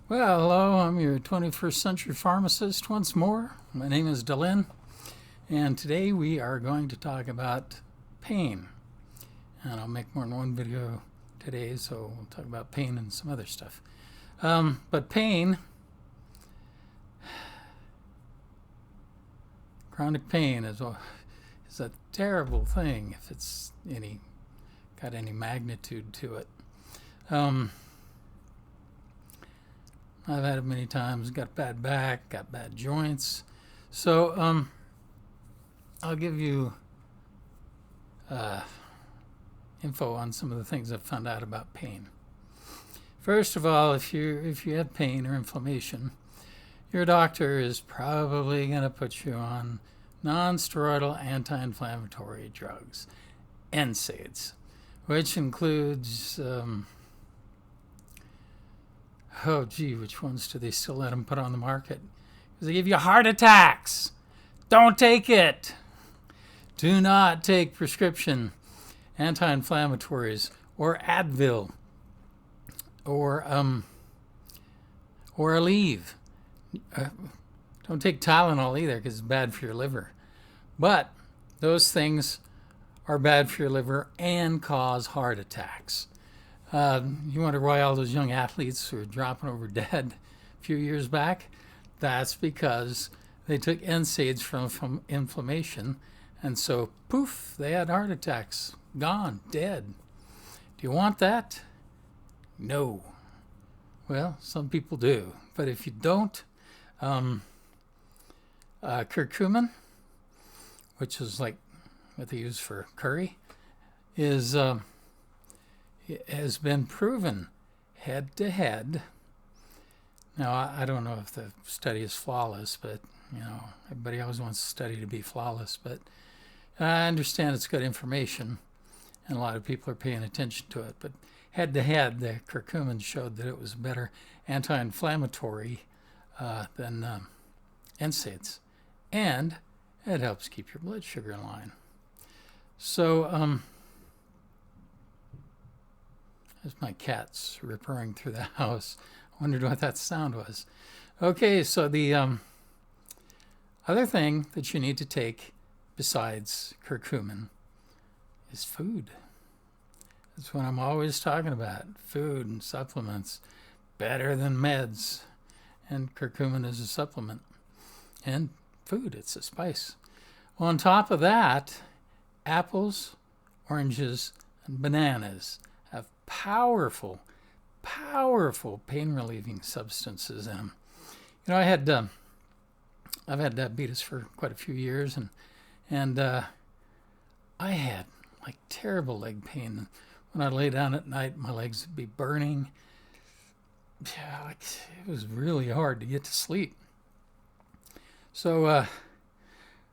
Well, hello, I'm your 21st century pharmacist once more. My name is Delin, and today we are going to talk about pain. And I'll make more than one video today, so we'll talk about pain and some other stuff. But pain, chronic pain is a terrible thing if it's got any magnitude to it. I've had it many times, got bad back, got bad joints. So I'll give you info on some of the things I've found out about pain. First of all, if you have pain or inflammation, your doctor is probably going to put you on non-steroidal anti-inflammatory drugs, NSAIDs, which includes which ones do they still let them put on the market? Because they give you heart attacks. Don't take it. Do not take prescription anti-inflammatories or Advil or Aleve. Don't take Tylenol either because it's bad for your liver. But those things are bad for your liver and cause heart attacks. You wonder why all those young athletes were dropping over dead a few years back? That's because they took NSAIDs from inflammation, and so poof, they had heart attacks. Gone, dead. Do you want that? No. Well, some people do, but if you don't, curcumin, which is like what they use for curry, has been proven head-to-head. Now, I don't know if the study is flawless, but, everybody always wants a study to be flawless. But I understand it's good information, and a lot of people are paying attention to it. But head-to-head, the curcumin showed that it was better anti-inflammatory than NSAIDs. And it helps keep your blood sugar in line. So, there's my cats purring through the house. I wondered what that sound was. Okay, so the other thing that you need to take besides curcumin is food. That's what I'm always talking about. Food and supplements. Better than meds. And curcumin is a supplement. And food, it's a spice. On top of that, apples, oranges, and bananas have powerful pain relieving substances in them. I've had diabetes for quite a few years, and I had like terrible leg pain. When I lay down at night, my legs would be burning. Yeah, it was really hard to get to sleep. So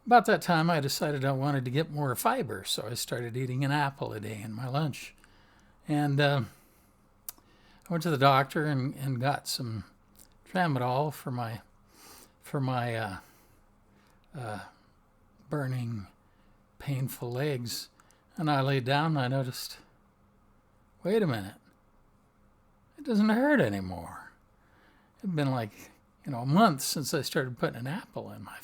about that time, I decided I wanted to get more fiber, so I started eating an apple a day in my lunch. And I went to the doctor and got some tramadol for my burning, painful legs. And I laid down and I noticed, wait a minute, it doesn't hurt anymore. It'd been like, a month since I started putting an apple in my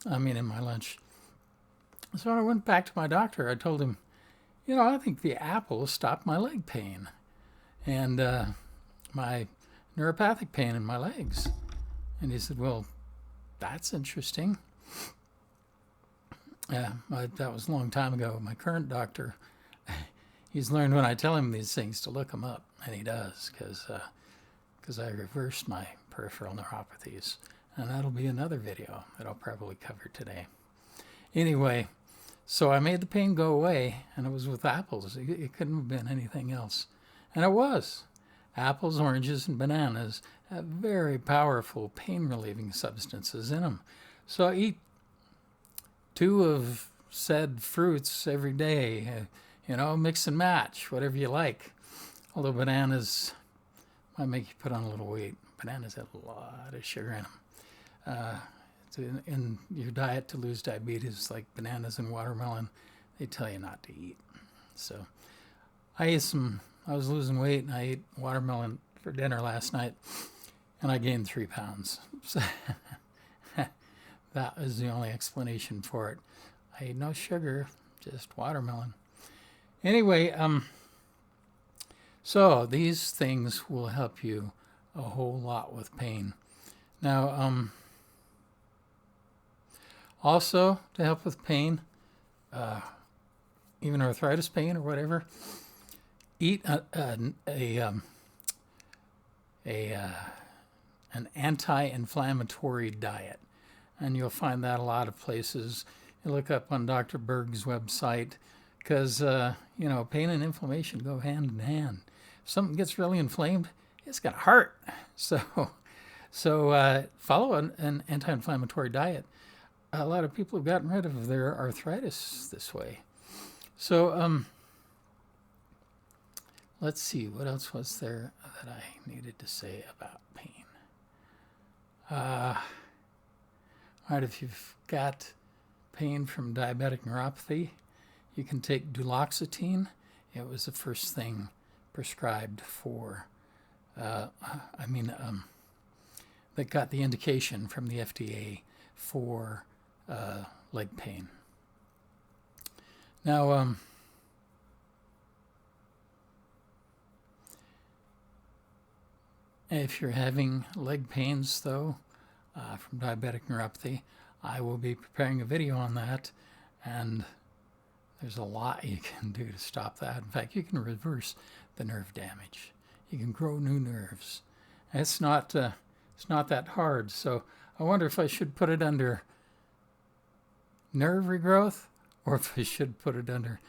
in my lunch. So when I went back to my doctor, I told him, I think the apple stopped my leg pain and my neuropathic pain in my legs. And he said, well, that's interesting. Yeah, that was a long time ago. My current doctor, he's learned when I tell him these things to look them up, and he does, because I reversed my peripheral neuropathies. And that'll be another video that I'll probably cover today. Anyway, so I made the pain go away, and it was with apples. It couldn't have been anything else. And it was. Apples, oranges, and bananas have very powerful pain-relieving substances in them. So I eat 2 of said fruits every day. Mix and match, whatever you like. Although bananas might make you put on a little weight. Bananas have a lot of sugar in them. In your diet to lose diabetes, like bananas and watermelon, they tell you not to eat. So I was losing weight, and I ate watermelon for dinner last night. and I gained 3 pounds. So that was the only explanation for it. I ate no sugar, just watermelon. Anyway, so these things will help you a whole lot with pain. Now, also to help with pain, even arthritis pain or whatever, eat an anti-inflammatory diet. And you'll find that a lot of places. You look up on Dr. Berg's website, because, pain and inflammation go hand in hand. If something gets really inflamed, it's going to hurt. So follow an anti-inflammatory diet. A lot of people have gotten rid of their arthritis this way. So let's see, what else was there that I needed to say about pain? All right, if you've got pain from diabetic neuropathy, you can take duloxetine. It was the first thing prescribed for, that got the indication from the FDA for leg pain. Now, if you're having leg pains, though, from diabetic neuropathy, I will be preparing a video on that, and there's a lot you can do to stop that. In fact, you can reverse the nerve damage. You can grow new nerves. And it's not that hard. So I wonder if I should put it under nerve regrowth or if I should put it under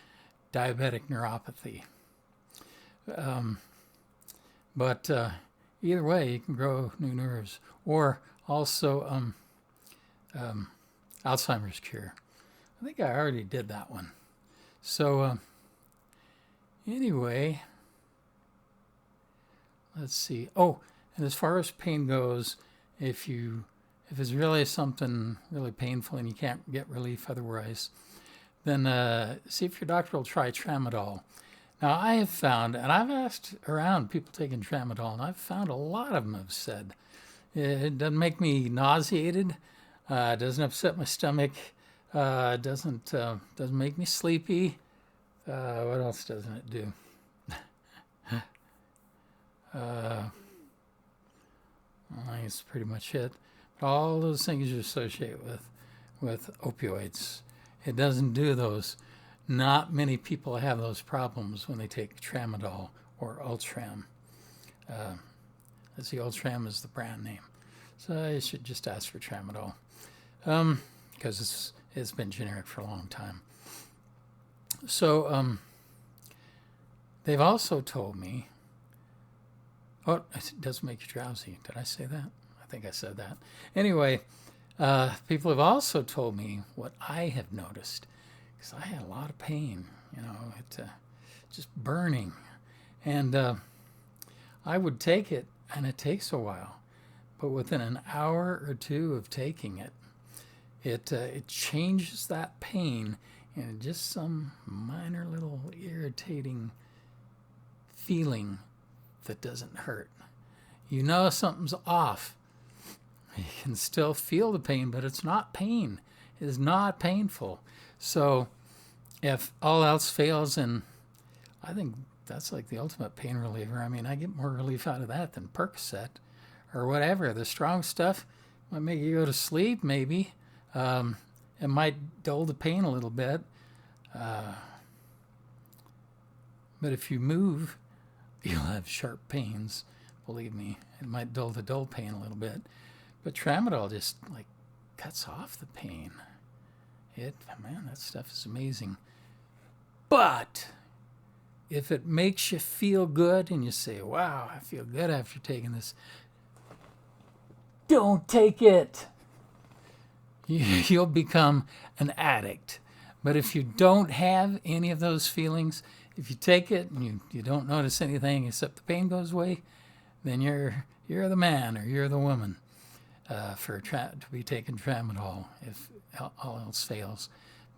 diabetic neuropathy. But either way, you can grow new nerves. Or also Alzheimer's cure. I think I already did that one. So anyway, let's see. Oh, and as far as pain goes, if it's really something really painful and you can't get relief otherwise, then see if your doctor will try tramadol. Now, I have found, and I've asked around people taking tramadol, and I've found a lot of them have said it doesn't make me nauseated, it doesn't upset my stomach, doesn't make me sleepy. What else doesn't it do? That's pretty much it. But all those things you associate with opioids, it doesn't do those. Not many people have those problems when they take tramadol or Ultram. Let's see, Ultram is the brand name. So you should just ask for tramadol, because it's been generic for a long time. So they've also told me, oh, it does make you drowsy. Did I say that? I think I said that. Anyway, people have also told me what I have noticed, because I had a lot of pain, just burning. And I would take it, and it takes a while. But within an hour or two of taking it, it changes that pain into just some minor little irritating feeling that doesn't hurt. You know something's off. You can still feel the pain, but it's not pain. It is not painful. So if all else fails, and I think that's like the ultimate pain reliever. I mean, I get more relief out of that than Percocet or whatever. The strong stuff might make you go to sleep, maybe. It might dull the pain a little bit. But if you move, you'll have sharp pains. Believe me, it might dull the dull pain a little bit. But tramadol just cuts off the pain. Man, that stuff is amazing. But if it makes you feel good and you say, wow, I feel good after taking this, don't take it. You'll become an addict. But if you don't have any of those feelings, if you take it and you don't notice anything except the pain goes away, then you're the man or you're the woman to be taking tramadol if all else fails.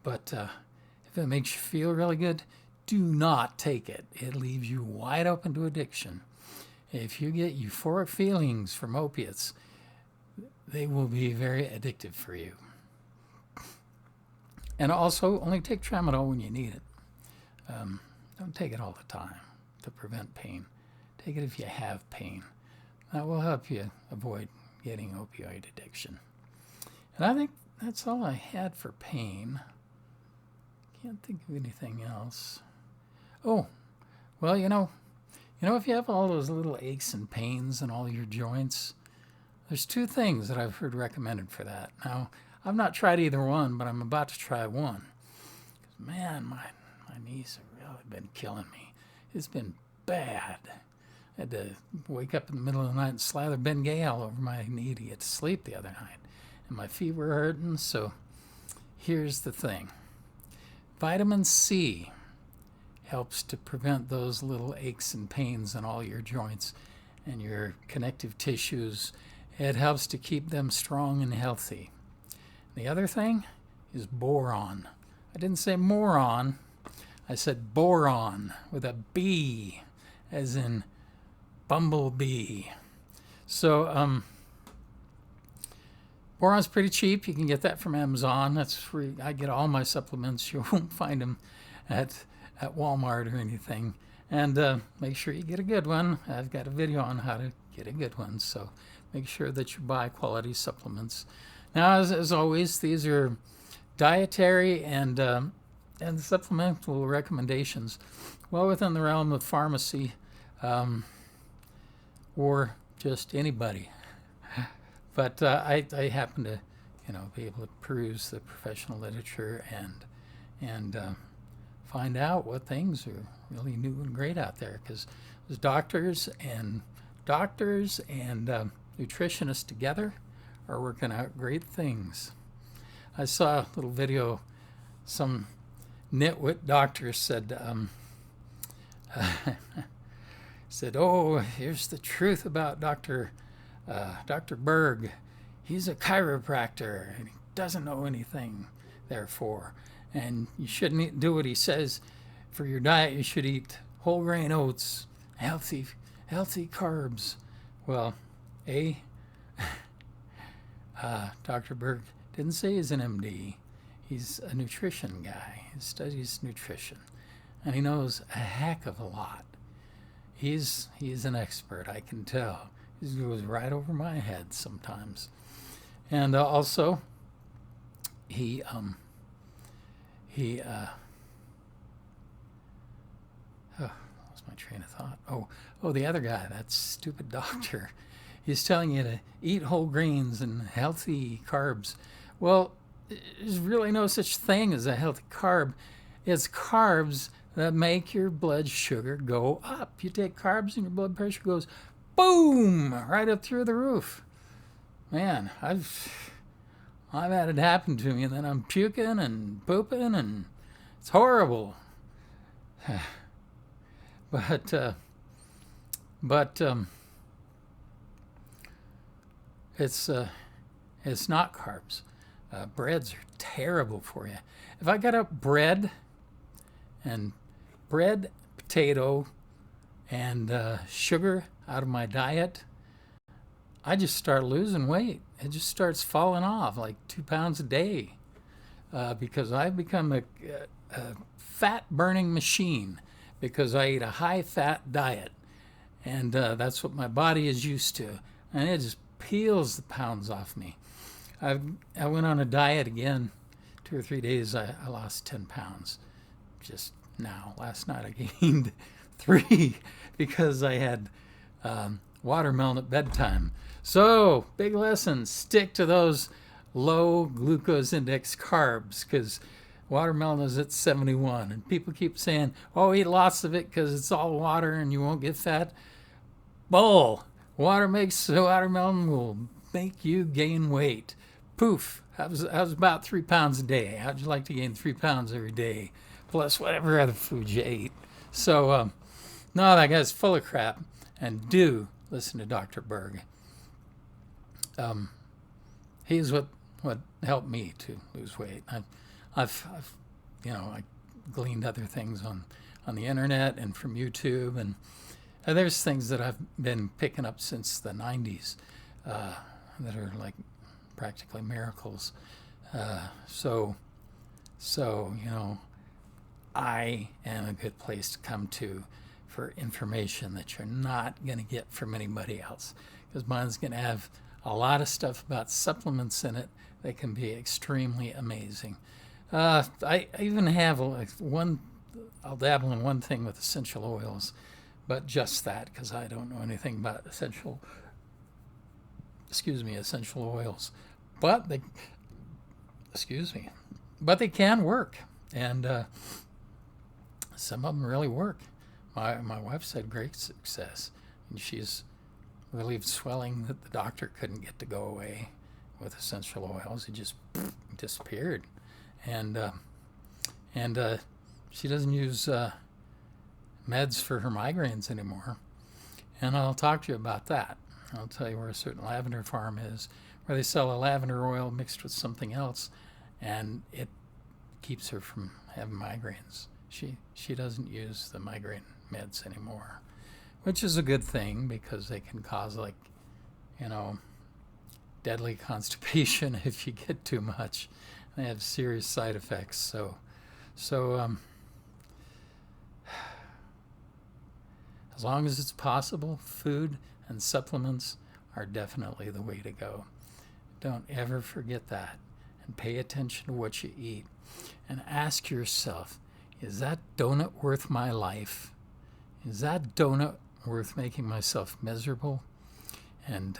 But if it makes you feel really good, do not take it. It leaves you wide open to addiction. If you get euphoric feelings from opiates, they will be very addictive for you. And also, only take tramadol when you need it. Don't take it all the time to prevent pain. Take it if you have pain. That will help you avoid getting opioid addiction. And I think that's all I had for pain. Can't think of anything else. Oh, well, if you have all those little aches and pains in all your joints, there's two things that I've heard recommended for that. Now, I've not tried either one, but I'm about to try one. Man, my knees have really been killing me. It's been bad. I had to wake up in the middle of the night and slather Bengay over my knee to get to sleep the other night. And my feet were hurting, so here's the thing. Vitamin C helps to prevent those little aches and pains in all your joints and your connective tissues. It helps to keep them strong and healthy. The other thing is boron. I didn't say moron. I said boron with a B, as in bumblebee. So boron's pretty cheap. You can get that from Amazon. That's free. I get all my supplements. You won't find them at Walmart or anything. And make sure you get a good one. I've got a video on how to get a good one. So make sure that you buy quality supplements. Now, as always, these are dietary and supplemental recommendations, well within the realm of pharmacy or just anybody. But I happen to, be able to peruse the professional literature and find out what things are really new and great out there, because doctors and nutritionists together are working out great things. I saw a little video. Some nitwit doctor said, "Oh, here's the truth about Dr. Berg. He's a chiropractor and he doesn't know anything, therefore. And you shouldn't do what he says. For your diet, you should eat whole grain oats, healthy carbs." Well, Dr. Berg didn't say he's an MD. He's a nutrition guy. He studies nutrition, and he knows a heck of a lot. He's an expert, I can tell. He goes right over my head sometimes. And also, he lost my train of thought. Oh, the other guy, that stupid doctor. He's telling you to eat whole grains and healthy carbs. Well, there's really no such thing as a healthy carb. It's carbs that make your blood sugar go up. You take carbs and your blood pressure goes boom, right up through the roof. Man, I've had it happen to me, and then I'm puking and pooping, and it's horrible. But it's not carbs. Breads are terrible for you. If I got up bread, potato, and sugar out of my diet, I just start losing weight. It just starts falling off like 2 pounds a day because I've become a fat-burning machine because I eat a high-fat diet. And that's what my body is used to. And it just peels the pounds off me. I went on a diet again. 2 or 3 days, I lost 10 pounds. Just now. Last night I gained 3 because I had watermelon at bedtime. So, big lesson, stick to those low glucose index carbs, because watermelon is at 71. And people keep saying, oh, eat lots of it because it's all water and you won't get fat. Bull. Watermelon will make you gain weight. Poof. That was about 3 pounds a day. How'd you like to gain 3 pounds every day? Plus whatever other food you ate. So, no, that guy's full of crap. And do listen to Dr. Berg. He's what helped me to lose weight. I've I gleaned other things on the internet and from YouTube, and And there's things that I've been picking up since the 90s that are like practically miracles. So, I am a good place to come to for information that you're not going to get from anybody else. Because mine's going to have a lot of stuff about supplements in it that can be extremely amazing. I even have I'll dabble in one thing with essential oils, but just that, because I don't know anything about essential oils. But they can work, and some of them really work. My wife's had great success, and she's relieved swelling that the doctor couldn't get to go away with essential oils. It just disappeared, and she doesn't use meds for her migraines anymore. And I'll talk to you about that. I'll tell you where a certain lavender farm is, where they sell a lavender oil mixed with something else, and it keeps her from having migraines. She doesn't use the migraine meds anymore, which is a good thing because they can cause deadly constipation if you get too much. They have serious side effects. So as long as it's possible, food and supplements are definitely the way to go. Don't ever forget that, and pay attention to what you eat, and ask yourself, is that donut worth my life? Is that donut worth making myself miserable and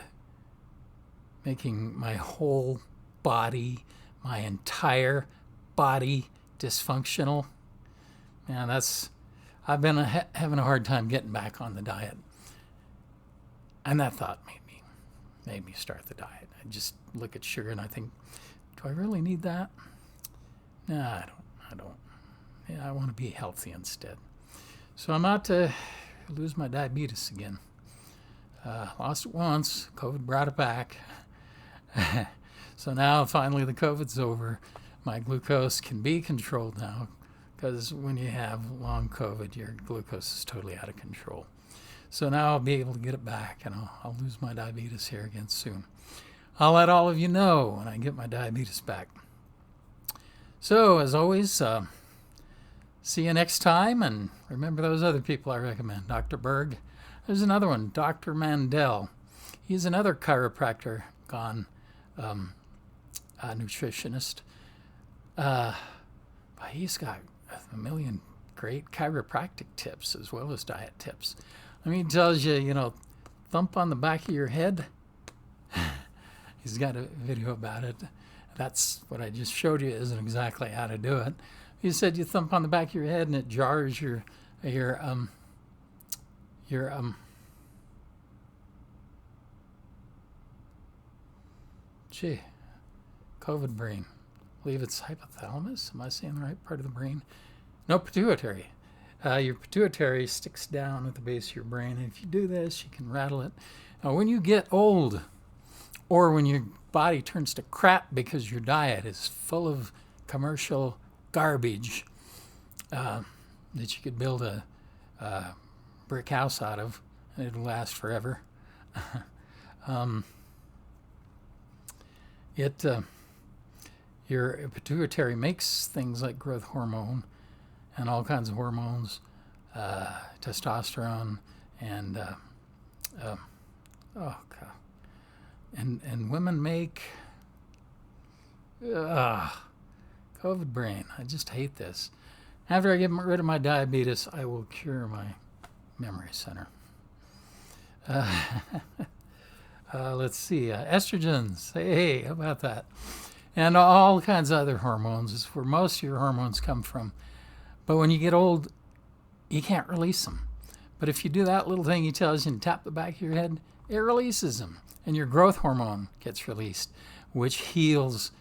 making my whole body, my entire body dysfunctional? Man, I've been having a hard time getting back on the diet. And that thought made me start the diet. I just look at sugar and I think, do I really need that? No, I don't. Yeah, I want to be healthy instead. So I'm out to lose my diabetes again. Lost it once, COVID brought it back. So now finally the COVID's over. My glucose can be controlled now, because when you have long COVID, your glucose is totally out of control. So now I'll be able to get it back, and I'll lose my diabetes here again soon. I'll let all of you know when I get my diabetes back. So, as always, see you next time, and remember those other people I recommend. Dr. Berg. There's another one, Dr. Mandel. He's another chiropractor gone nutritionist. But he's got a million great chiropractic tips as well as diet tips. I mean, he tells you, thump on the back of your head. He's got a video about it. That's what I just showed you isn't exactly how to do it. He said you thump on the back of your head and it jars your COVID brain. I believe it's hypothalamus. Am I saying the right part of the brain? No, pituitary. Your pituitary sticks down at the base of your brain, and if you do this, you can rattle it. Now, when you get old, or when your body turns to crap because your diet is full of commercial garbage that you could build a brick house out of, and it'll last forever. Your pituitary makes things like growth hormone and all kinds of hormones, testosterone, and and women make COVID brain. I just hate this. After I get rid of my diabetes, I will cure my memory center. Let's see, estrogens. Hey, how about that? And all kinds of other hormones is where most of your hormones come from. But when you get old, you can't release them. But if you do that little thing he tells you and tap the back of your head, it releases them. And your growth hormone gets released, which heals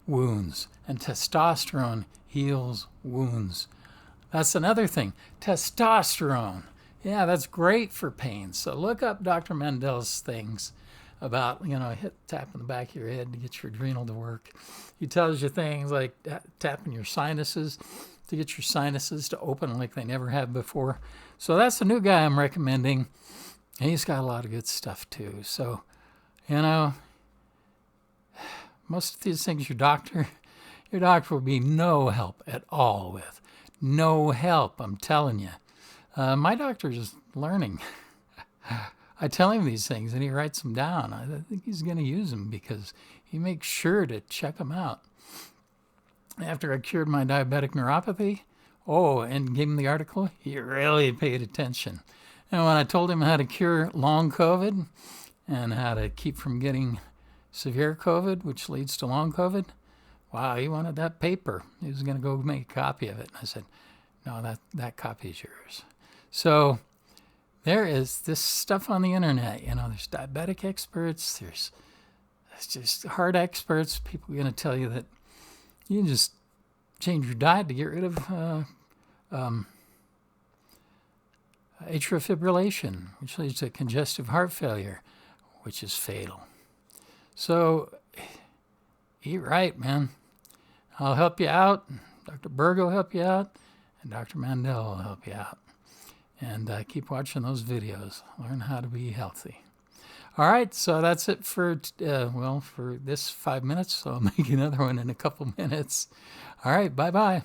wounds. And testosterone heals wounds. That's another thing. Testosterone. Yeah, that's great for pain. So look up Dr. Mandel's things about, tapping the back of your head to get your adrenal to work. He tells you things like tapping your sinuses to get your sinuses to open like they never have before. So that's a new guy I'm recommending. And he's got a lot of good stuff too. So, most of these things your doctor will be no help at all with. No help, I'm telling you. My doctor's just learning. I tell him these things and he writes them down. I think he's going to use them because he makes sure to check them out. After I cured my diabetic neuropathy, and gave him the article, he really paid attention. And when I told him how to cure long COVID and how to keep from getting severe COVID, which leads to long COVID, wow, he wanted that paper. He was going to go make a copy of it. And I said, no, that copy is yours. So there is this stuff on the internet. There's diabetic experts. There's just heart experts. People are going to tell you that you can just change your diet to get rid of atrial fibrillation, which leads to congestive heart failure, which is fatal. So eat right, man. I'll help you out. Dr. Berg will help you out. And Dr. Mandel will help you out. And keep watching those videos. Learn how to be healthy. All right, so that's it for this 5 minutes. So I'll make another one in a couple minutes. All right, bye-bye.